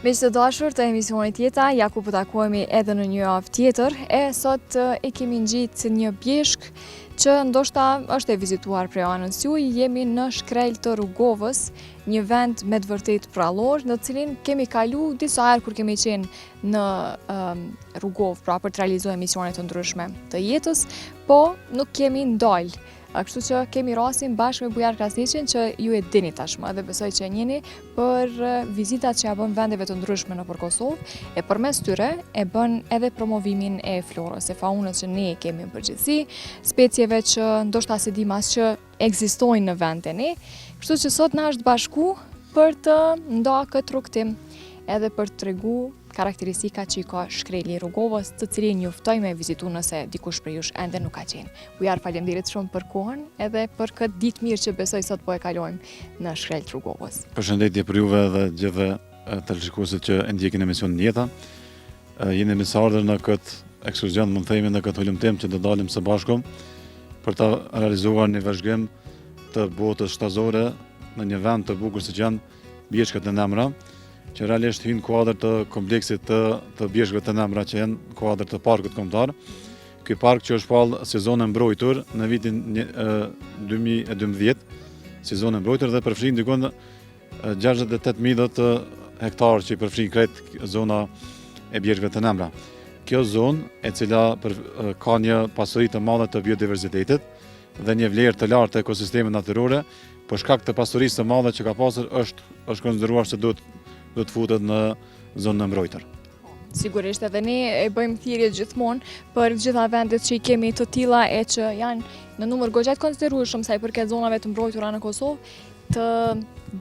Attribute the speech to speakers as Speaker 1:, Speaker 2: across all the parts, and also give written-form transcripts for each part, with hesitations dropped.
Speaker 1: Miq të dashur të emisionit Jeta, ja ku po takohemi edhe në një javë tjetër, sot e kemi ngjitë një bjeshk që ndoshta është e vizituar prej anës juaj. Jemi në shkrel të Rrugovës, një vend me të vërtet prallor, në cilin kemi kalu disa herë kur kemi qenë në Rrugovë, pra për të realizuar emisione të ndryshme të jetës, po nuk kemi ndalë. Kështu që kemi rastin bashkë me Bujar Krasniqin që ju e dini tashmë dhe besoj që e njeni për vizitat që ja bën vendeve të ndryshme nëpër Kosovë, e përmes tyre e bën edhe promovimin e florës, e faunës që ne kemi në përgjithësi, specieve që ndoshta se dim as që ekzistojnë në vendin e ne. Kështu që sot na është bashku për të nda këtë rrugtim, edhe për të tregu karakteristika që i ka shkreli Rrugovës, të cilin ju ftoj me vizitu nëse dikush për jush ende nuk ka qenë. Bujar, faleminderit shumë për kohën edhe për këtë ditë mirë që besoj sot po e kalojmë në shkrel të Rrugovës.
Speaker 2: Përshëndetje për juve dhe gjithë televizionistë që e ndjekin emisionin Jeta. Jeni mësardhër në këtë ekskursion, mund të themi në këtë hulumtim që do dalim së bashku për të realizuar një vëzhgim të botës shtazore në një vend të bukur si që janë bjeshkët e Nemra, që realisht hynë kuadër të kompleksit të bjeshkëve të Nemra që janë kuadër të parkut kombëtar. Ky park që është pall sezonin mbrojtur në vitin 2012, sezonin mbrojtur dhe përfshin dikon 68.000 hektarë që i përfshin krejt zona e bjeshkëve të Nemra. Kjo zonë e cila ka një pasuri të madhe të biodiversitetit dhe një vlerë të lartë të ekosistemit natyrore, për shkak të pasurisë të madhe që ka pasur është konsideruar se do të futet në zonën e mbrojtur.
Speaker 1: Sigurisht edhe ne e bëjmë thirrje gjithmonë për gjitha vendet që i kemi të tilla e që janë në numër goxha të konsiderueshëm sa i përket zonave të mbrojtura në Kosovë, të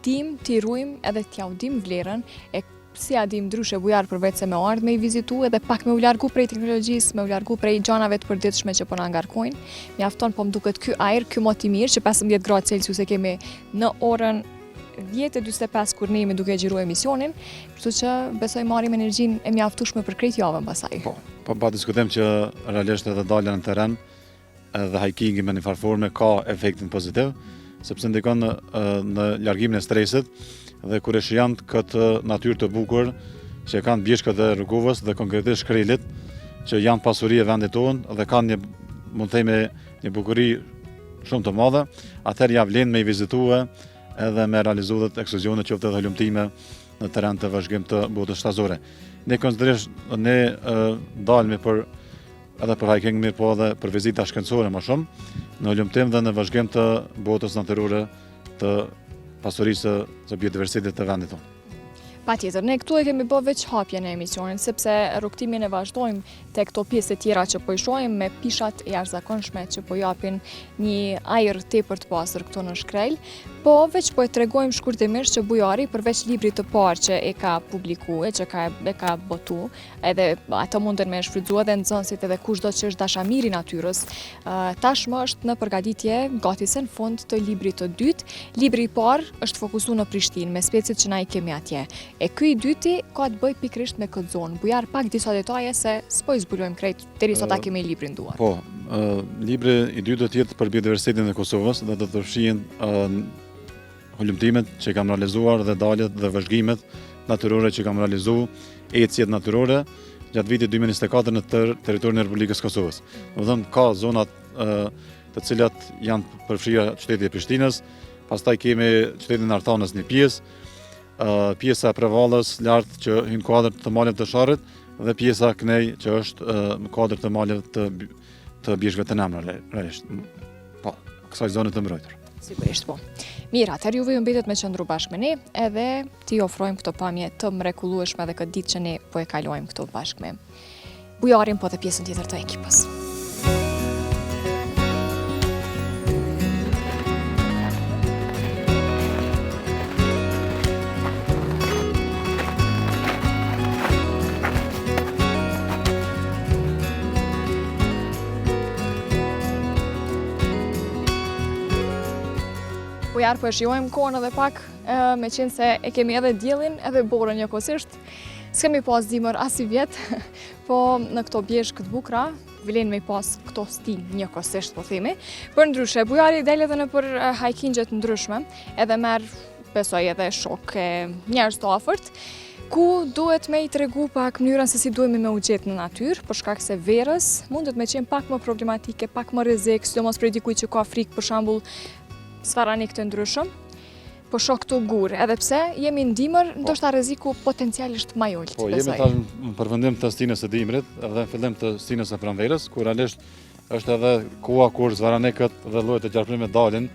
Speaker 1: dim t'i ruajmë edhe t'ja u dim vlerën e si a dim ndryshe Bujar përveç se me ardhë me i vizitu edhe pak me u largu prej teknologjisë, me u largu prej gjanave të përditshme që po na ngarkojnë. Mjafton po më duket ky ajër, ky mot i mirë që 15 gradë Celsius e kemi në orën 10:45 kur ne jemi duke xhiruar emisionin, kështu që besoj marrim energjinë e mjaftueshme për krejt javën pasaj.
Speaker 2: Po pa diskutim që realisht edhe dalja në terren dhe hikingi me një farforme ka efektin pozitiv, sepse ndikon në largimin e stresit dhe kur e shijon këtë natyrë të bukur që kanë bjeshkët e Rrugovës dhe konkretisht shkrelit që janë pasuri e vendit tonë dhe kanë mund të themi një bukuri shumë të madhe, atëherë ja vlen me i vizitue edhe me realizuar ekskursione qoftë edhe hulumtime në terren të vëzhgim të botës shtazore. Ne konsiderisht ne dalmi edhe për hiking mirë, po edhe për vizita shkencore më shumë, në hulumtim dhe në vëzhgim të botës natyrore të pasurisë së biodiversitetit të vendit tonë.
Speaker 1: Patjetër, ne këtu e kemi bë veç hapje në emisionin, sepse rrugtimin e vazhdojmë te këto pjesë të tjera që po i shohim me pishat e jashtëzakonshme që po japin një ajër tepër të pastër këtu në shkrel, po veç po e tregojmë shkurtimisht që Bujari përveç librit të parë që e ka publikuar, që e ka botu, edhe ato munden me shfrytzuar edhe nxënësit edhe kushdo që është dashamiri natyrës, tashmë është në përgatitje gati se në fund të librit të dytë. Libri i parë është fokusuar në Prishtinë me specit që na i kemi atje. E ky i dyti ka të bëj pikërisht me këtë zonë. Bujar, pak disa detaje se s'po i zbulojmë krejt derisa ta kemi librin duar.
Speaker 2: Po, libri i dytë do të jetë për biodiversitetin e Kosovës dhe do të përfshihen hulumtimet që kam realizuar dhe daljet dhe vëzhgimet natyrore që kam realizuar, ecjet natyrore gjatë vitit 2024 në territorin e Republikës Kosovës. Domethënë ka zonat të cilat janë përfshira qyteti i Prishtinës, pastaj kemi qytetin Artanës një pjesë, pjesa e Prevallës lart që hyn kuadër të maleve të Sharrit dhe pjesa Knej që është në kuadër të maleve të bjeshkëve të Nemra realisht. Po, kësaj zone të mbrojtur.
Speaker 1: Sigurisht po. Mirë, atëherë juve ju mbetet me qëndru bashkë me ne edhe t'i ofrojmë këto pamje të mrekullueshme dhe këtë ditë që ne po e kalojmë këto bashkë me Bujarin, po dhe pjesën tjetër të ekipës. Bujar, po e shijojmë kohën edhe pak, me qenë se e kemi edhe diellin edhe borën njëkohësisht. S'kemi pas dimër as i vjet, po në këto bjeshkë të bukura vlen me pas këto stil njëkohësisht po themi. Për ndryshe, Bujari del edhe në për hikingjet ndryshme, edhe merr besoj edhe shok e njerëz të afërt. ku duhet me i tregu pak mënyrën se si duhemi me u gjetë në natyrë, për shkak se verës mundet me qenë pak më problematike, pak më rrezik, sidomos për dikujt që ka frikë për shembull svaranik të ndryshëm. Po shoh këtu gur, edhe pse jemi në dimër, ndoshta rreziku potencialisht më i ulët.
Speaker 2: Po jemi tash në përfundim të stinës së dimrit, edhe në fillim të stinës së pranverës, ku realisht është edhe koha kur zvaranikët dhe llojet e gjarprimit dalin,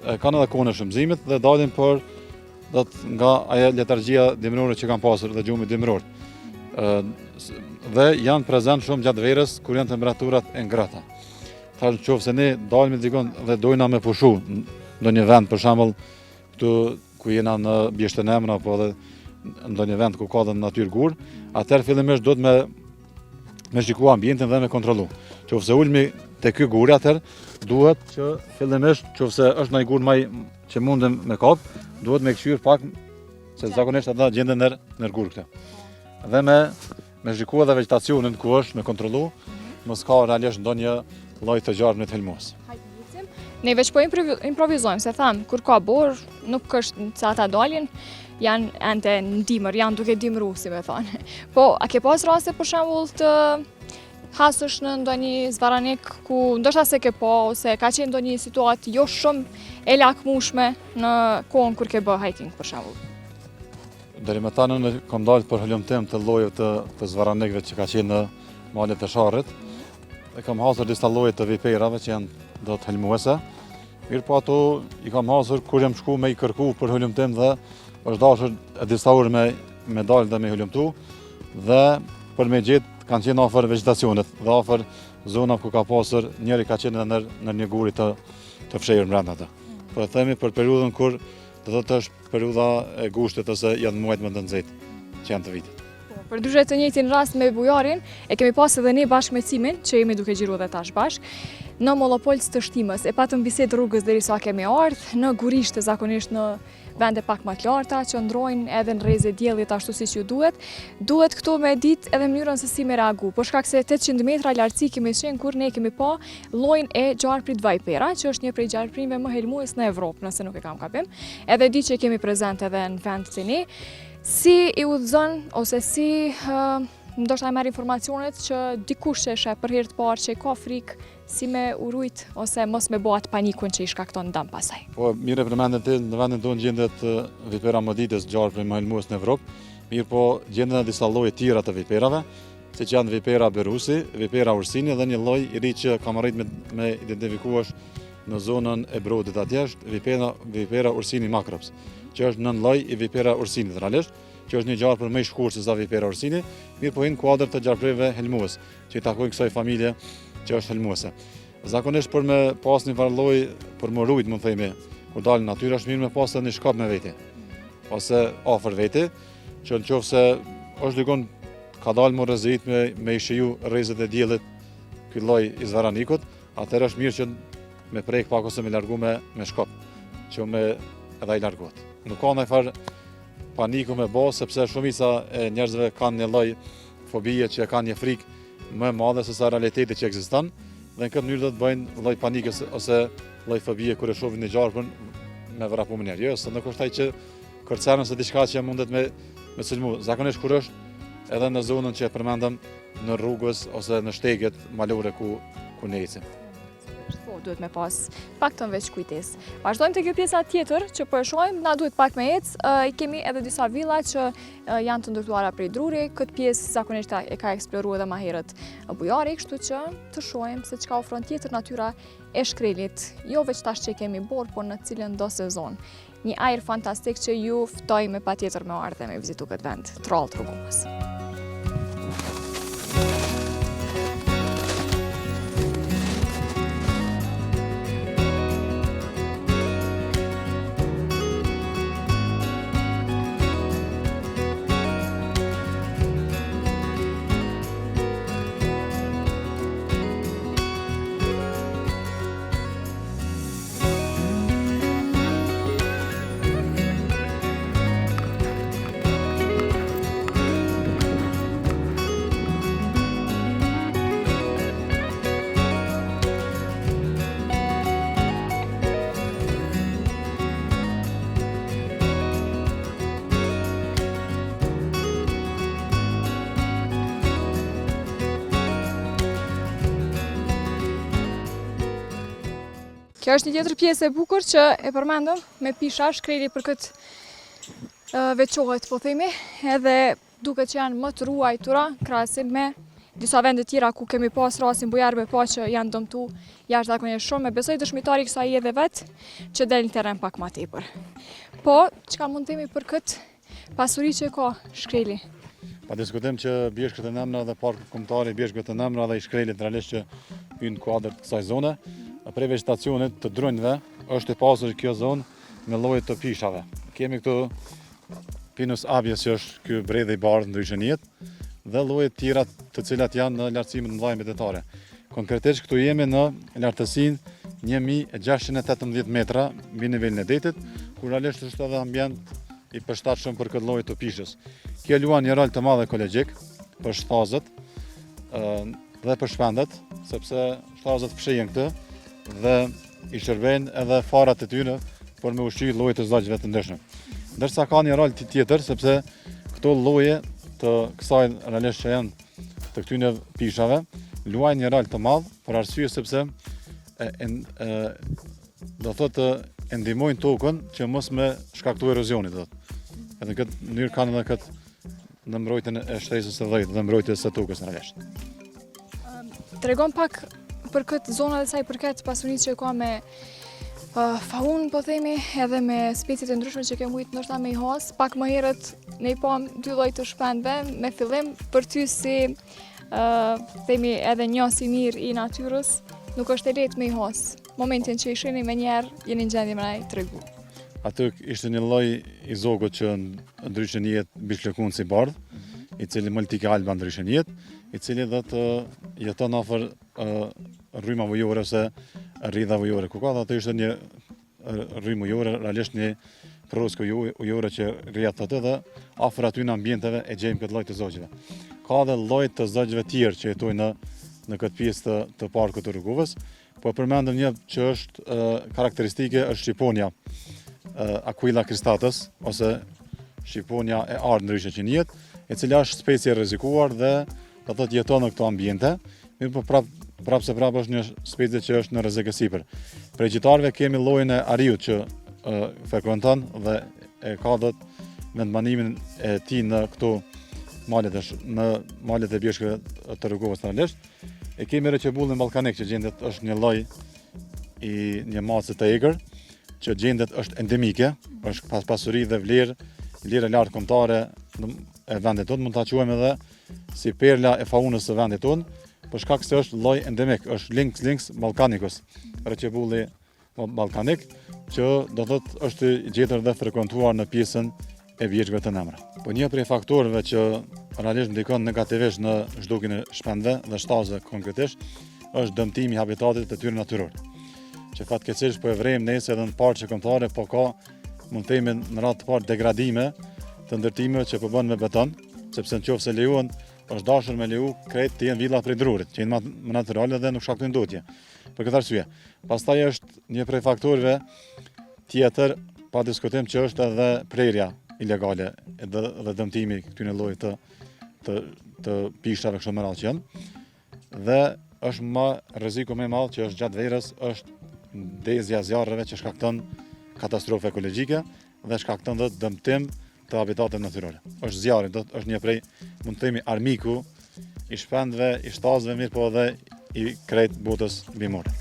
Speaker 2: kanë edhe kohën e shëmzimit dhe dalin për nga ajo letargjia dimrore që kanë pasur dhe gjumi dimror. Dhe janë prezent shumë gjatë verës kur janë temperaturat e ngrata. Tash nëse ne dalim dikon dhe dojna me pushu në një vend, për shembull këtu ku jena në Bjeshtenëmra apo edhe ndonjë vend ku ka dhe natyrë gur, atëherë fillimisht duhet me shikua ambientin dhe me kontrollu. Nëse ulmi te ky gur, atëherë duhet që fillimisht nëse është ndonjë gur që mundem me kap, duhet me këshyr pak, se zakonisht ata gjenden në gur këta. Dhe me shikua dhe vegetacionin ku është, me kontrollu, mos ka realisht ndonjë lloj të gjarprit helmues.
Speaker 1: Ne veç po improvizojmë, se tham, kur ka borë, nuk është se ata dalin, janë ende në dimër, janë duke dimru, si me thonë. Po, a ke pas raste për shembull të hasësh në ndonjë zvaranik ku ndoshta se ke pa, ose ka qenë ndonjë situatë jo shumë e lakmueshme në kohën kur ke bë hiking për shembull?
Speaker 2: Deri më tani kam dalë për hulumtim të llojeve të zvaranikëve që ka qenë në malet e Sharrit. E kam hasur disa lloje të viperave që janë do të helmuese. Mirë po ato i kam hasur kur jam shku me i kërku për hulumtim dhe është dashur disa orë me dalë dhe me hulumtu dhe për me gjetë kanë qenë afër vegetacionit dhe afër zona ku ka pasur njëri ka qenë në një guri të fshehur brenda atë. Po e themi për periudhën kur do të thotë është periudha e gushtit ose janë muajt më të nxehtë që janë të vitit.
Speaker 1: Për ndryshe të njëjtin rast me bujarin, e kemi pas edhe ne bashkë me Cimin, që jemi duke xhiruar dhe tash bashkë, në Mollopolc të Shtimës. E patëm bisedë rrugës derisa kemi ardhur, në Gurishte zakonisht në vende pak më të larta, që ndrojnë edhe në rrezë diellit ashtu siç ju duhet. Duhet këtu me ditë edhe mënyrën se si me reagu, për shkak se 800 metra lartësi kemi qenë kur ne kemi pa llojin e gjarprit vajpera, që është një prej gjarprimeve më helmues në Evropë, nëse nuk e kam gabim. Edhe di që kemi prezent edhe në vend të ne. Si i udhëzon ose si ndoshta e merr informacionet që dikush që është për herë të parë që ka frikë, si me urujt ose mos me bëhat panikun që i shkakton dëm pasaj?
Speaker 2: Po mirë e përmendën ti, në vendin tonë gjendet vipera moditës, gjarpri më helmues në Evropë. Mirë po gjenden disa lloje tjera të viperave, siç janë vipera berusi, vipera ursini dhe një lloj i ri që kam arritur me identifikuar në zonën e Brodit atje është vipera ursini makrops, që është nën lloj i vipera ursinit realisht, që është një gjarpër më i shkurtër se sa vipera ursini, mirë po në kuadër të gjarpreve helmues, që i takojnë kësaj familje që është helmuese. Zakonisht për me pas një varlloj për më rujt, më themi, kur dalë në natyrë është mirë me pas një shkap me veti, ose afër veti, që nëse është dikon ka dalë më rrezikë me i shiju rrezet e diellit ky lloj i zvaranikut, atëherë është mirë që me prek pak ose me largu me shkop, që me edhe i largohet. Nuk ka ndonjëfar paniku me bë, sepse shumica e njerëzve kanë një lloj fobie që kanë një frikë më e madhe se sa realiteti që ekziston, dhe në këtë mënyrë do të bëjnë lloj panike ose lloj fobie kur e shohin një gjarpën me vrapu më njerë. Jo, se nuk është ai që kërcen ose diçka që mundet me sulmu. Zakonisht kur është edhe në zonën që e përmendëm në rrugës ose në shteget malore ku ne ecim.
Speaker 1: Duhet me pas pak të veç kujtes. Vazhdojmë të kjo pjesa tjetër që po e shohim, na duhet pak me ecë, kemi edhe disa villa që janë të ndërtuara prej druri, këtë pjesë zakonisht e ka eksploruar edhe më herët bujari, kështu që të shohim se çka ofron tjetër natyra e shkrelit, jo veç tash që kemi borë, por në cilën do sezon. Një ajër fantastik që ju ftoj me patjetër me ardhe me vizitu këtë vend, Trallë Trugumës. Kjo është një tjetër pjesë e bukur që e përmendëm me pisha, shkreli për këtë veçohet, po themi, edhe duket që janë më të ruajtura krahasim me disa vende tjera ku kemi pas rastin bujarëve pa që janë dëmtu jashtëzakonisht shumë, e besoj dëshmitari i kësaj edhe vetë që del në terren pak më tepër. Po, çka mund të themi për këtë pasuri që ka shkreli?
Speaker 2: Pa diskutim që bjeshkët e Nemra dhe parku kombëtar i bjeshkëve të Nemra dhe i shkrelit realisht që hyn në kuadër të kësaj zone, prej vegetacionit të drunjve është e pasur kjo zonë me lloje të pishave. Kemi këtu Pinus abies që është ky bredhe i bardhë ndryshe jetë dhe lloje të tjera të cilat janë në lartësime të mëdha mbetëtare. Konkretisht këtu jemi në lartësinë 1618 metra mbi nivelin e detit, ku realisht është edhe ambient i përshtatshëm për këtë lloj të pishës. Kjo luan një rol të madh ekologjik për shtazët dhe për shpendet, sepse shtazët fshihen këtë dhe i shërbejnë edhe farat e tyre për me ushqy lloje të zogjve të ndryshme. Ndërsa ka një rol tjetër, sepse këto lloje të kësaj realisht që janë të këtyre pishave luajnë një rol të madh për arsye sepse do thotë e ndihmojnë tokën që mos me shkaktojë erozionit, do thotë. Edhe në këtë mënyrë kanë edhe këtë në mbrojtjen e shtresës së dhëjt dhe mbrojtjes së tokës realisht.
Speaker 1: Tregon pak për këtë zonë dhe sa i përket pasurisë që ka me faunë, po themi, edhe me speciet e ndryshme që ke mujt ndoshta me i has. Pak më herët ne i pam dy lloj të shpendëve, me fillim për ty si themi edhe njës i mirë i natyrës, nuk është e lehtë me i has. Momentin që i shihni me njerë, jeni në gjendje me na i tregu.
Speaker 2: Aty ishte një lloj i zogut që ndryshe njihet bishkëlkunci i bardh, i cili Multika alba ndryshe njihet, i cili do të jeton afër rryma ujore ose rridha ujore. Ku ka aty ishte një rrymë ujore, realisht një proskë ujore që rrihet aty dhe afër aty në ambienteve e gjejmë këtë lloj të zogjve. Ka edhe lloj të zogjve tjerë që jetojnë në këtë pjesë të parkut të Rruguvës, po përmendëm një që është karakteristike është shqiponia Aquila cristatus ose shqiponia e ardhë ndryshe që njihet, e cila është specie rrezikuar dhe do thotë jeton në këto ambiente, mirë po prapë është një specie që është në rrezik e sipër. Prej gjitarëve kemi llojin e ariut që frekuenton dhe e ka dot vendbanimin e tij në këto malet e bjeshkëve të Rruguvës realisht. E kemi reqebullin ballkanik që gjendet është një lloj i një mace të egër që gjendet është endemike, është pasuri dhe vlerë e lartë kombëtare e vendit tonë, mund ta quajmë edhe si perla e faunës së vendit tonë, për shkak se është lloj endemik, është Lynx balkanicus, reqebulli ballkanik, që do thotë është i gjetur dhe frekuentuar në pjesën e bjeshkëve të Nemra. Po një prej faktorëve që realisht ndikon negativisht në zhdukjen e shpendëve dhe shtazëve konkretisht është dëmtimi i habitatit të tyre natyror. Që fatkeqësisht po e vrejmë nesër edhe në parqe kombëtare, po ka mund të themi në radhë të parë degradime të ndërtimeve që po bën me beton, sepse nëse lejohen është dashur me leju krejt të jenë villa prej drurit, që janë më natyrale dhe nuk shkaktojnë dotje. Për këtë arsye. Pastaj është një prej faktorëve tjetër pa diskutim që është edhe prerja ilegale dhe dëmtimi këtyre llojeve të pishave kështu me radhë që janë. Dhe është më rreziku më i madh që është gjatë verës është ndezja e zjarreve që shkakton katastrofë ekologjike dhe shkakton dhe dëmtim të habitateve natyrore. Është zjarri, është një prej, mund të themi, armiku i shpendëve, i shtazëve, mirë po edhe i krejt botës bimore.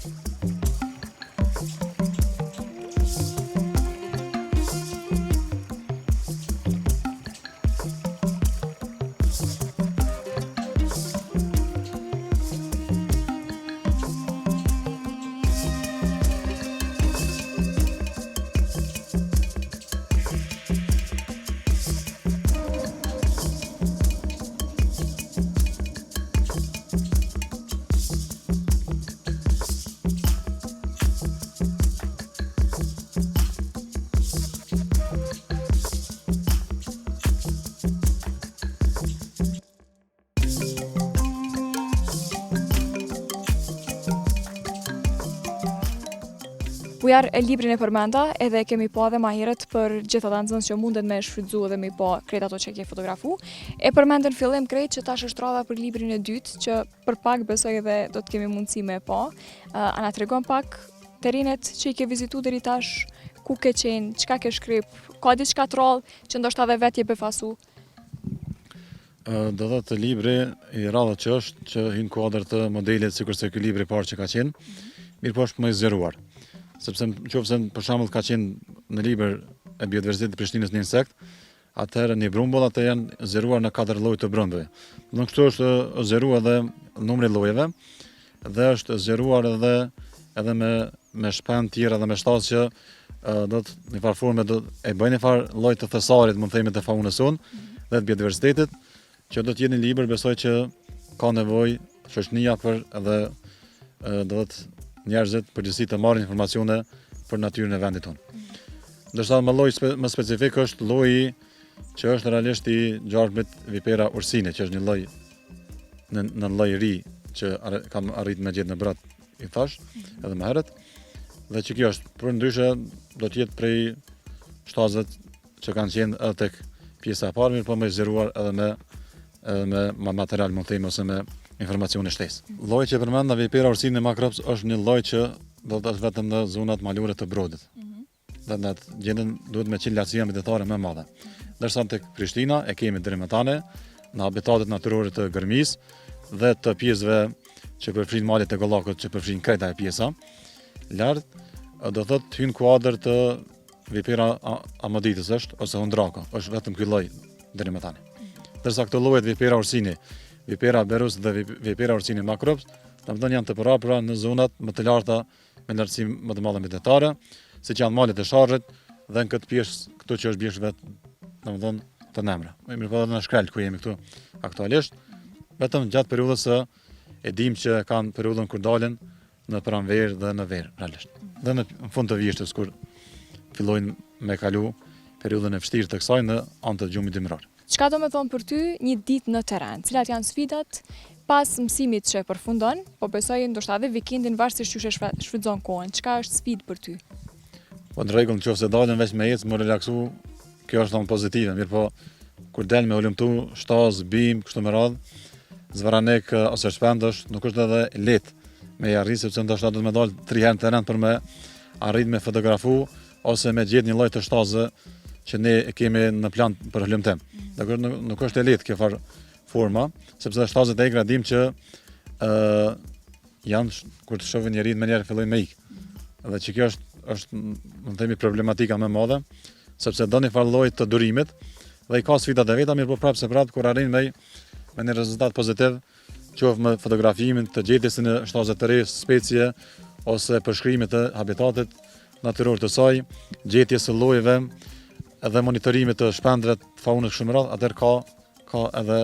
Speaker 1: Bujar e librin e përmenda edhe kemi pa dhe ma herët për gjitha të nxënës që mundet me shfrytzu edhe me pa krejt ato që ke fotografu. E përmendën fillim krejt që tash është radha për librin e dytë që për pak besoj edhe do të kemi mundësi me pa. A na tregon pak terinet që i ke vizitu deri tash, ku ke qenë, çka ke shkrip, ka diçka të rrallë që ndoshta edhe vetë je befasu?
Speaker 2: Do thotë libri i rradhët që është që hyn kuadër të modelit sikurse ky libri i parë që ka qenë, mirë po është më i zgjeruar. Sepse nëse për shembull ka qenë në libër e biodiversitetit të Prishtinës një insekt, atëherë një brumbull atë janë zgjeruar në 4 lloje të brëndëve. Në kështu është zgjeruar edhe numri i llojeve dhe është zgjeruar edhe me shpend tjera dhe me shtas që do të në farë forme do e bëjnë një farë lloj të thesarit, mund të themi, të faunës sonë dhe të biodiversitetit, që do të jetë një libër besoj që ka nevojë shoqënia për edhe do të njerëzit përgjithësi të marrin informacione për natyrën e vendit tonë. Ndërsa më lloj më specifik është lloji që është realisht i gjarpëmit Vipera ursine, që është një lloj në lloj i ri që kam arrit me gjetë në Brat, i thash, edhe më herët. Dhe që kjo është përndryshe do të jetë prej shtazëve që kanë qenë edhe tek pjesa e parë, mirë po më zgjeruar edhe me material, mund të themi, ose me informacione shtesë. Lloji që përmenda Vipera ursine macrops është një lloj që do të është vetëm në zonat malore të Brodit. Dhe në atë gjendën duhet me qenë lartësia medetare më e madhe. Ndërsa tek Prishtina e kemi deri më tani në habitatet natyrore të Gërmisë dhe të pjesëve që përfshin malet e Gollakut, që përfshin krejt ajo pjesa lart, do thotë hyn kuadër të Vipera amoditës është ose hundraka, është vetëm ky lloj deri më tani. Ndërsa këto llojet Vipera ursini, Vipera berus dhe Vipera ursini macrops, domethënë janë të përhapura në zonat më të larta me lartësi më të madhe medetare, siç janë malet e Sharrit dhe në këtë pjesë këtu që është bjesh vetë, domethënë të Nemra. Mirë po në Shkrel ku jemi këtu aktualisht, vetëm gjatë periudhës së e dim që kanë periudhën kur dalin në pranverë dhe në verë realisht. Dhe në fund të vjeshtës kur fillojnë me kalu periudhën e vështirë të kësaj në anë të gjumit dimrar.
Speaker 1: Çka do me thonë për ty një ditë në teren? Cilat janë sfidat pas mësimit që përfundon, po besoj ndoshta edhe vikendin varësisht çu shfrytëzon kohën. Çka është sfidë për ty?
Speaker 2: Po në rregull, nëse dalën veç me ecë, më relaksu, kjo është thonë pozitive, mirë po kur del me ulëmtu, shtaz, bim, kështu me radhë, zvaranek ose shpendësh, nuk është edhe lehtë me arrit, sepse ndoshta do të më dal 3 herë në teren për me arrit me fotografu ose me gjetë një lloj të shtazë që ne e kemi në plan për hulumtim. Dakor, nuk është e lehtë kjo farë forma, sepse shtazët e egra dim që janë kur të shohin njeriu më njëherë fillojnë me ik. Dhe që kjo është mund të themi problematika më e madhe, sepse do një farë lloj të durimit dhe i ka sfidat e veta, mirë po prapë se prapë kur arrin me një rezultat pozitiv, qoftë me fotografimin të gjetjes në shtazë të re, specie ose përshkrimit të habitatit natyror të saj, gjetjes së llojeve edhe monitorimit të shpendëve të faunës kështu me radhë, atëherë ka edhe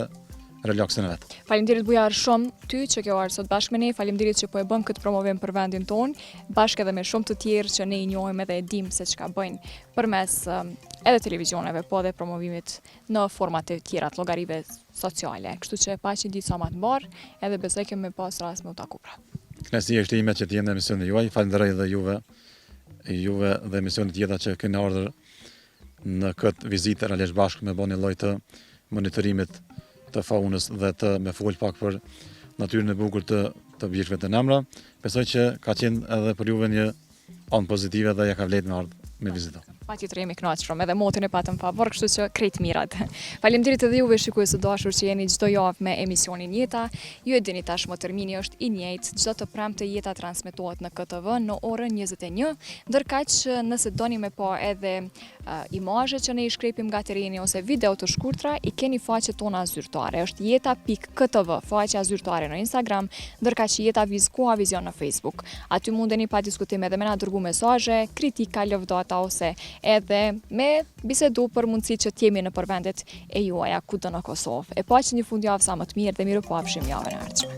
Speaker 2: relaksin e vet.
Speaker 1: Faleminderit Bujar shumë ty që ke ardhur sot bashkë me ne, faleminderit që po e bën këtë promovim për vendin ton, bashkë edhe me shumë të tjerë që ne i njohim edhe e dim se çka bëjnë përmes edhe televizioneve, po edhe promovimit në forma të tjera të llogarive sociale. Kështu që paqë ditë sa më të mbar, edhe besoj kemi pas rast me u taku pra.
Speaker 2: Kënaqësia është ime që të jem në emisionin juaj. Falenderoj edhe juve dhe emisionet tjera që keni ardhur në këtë vizitë realisht bashkë me bëni lloj të monitorimit të faunës dhe të me fol pak për natyrën e bukur të bjeshkëve të Nemra. Besoj që ka qenë edhe për juve një anë pozitive dhe ja ka vlerë me ardhur me vizito.
Speaker 1: Patjetër jemi kënaqur edhe motin e patëm favor, kështu që krejt mirat. Faleminderit edhe juve shikues të dashur që jeni çdo javë me emisionin Jeta. Ju e dini tashmë termini është i njëjtë, çdo të premte Jeta transmetohet në KTV në orën 21, ndërkaq nëse doni me pa edhe imazhet që ne i shkrepim nga tereni ose video të shkurtra, i keni faqet tona zyrtare. Është jeta.ktv, faqja zyrtare në Instagram, ndërkaq Jeta Vizion në Facebook. Aty mundeni pa diskutim edhe me na dërgu mesazhe, kritika, lëvdata ose edhe me bisedu për mundësitë që t'jemi në përvendet e juaja kudo në Kosovë. E paqë një fundjavë sa më të mirë dhe mirupafshim javën e ardhshme.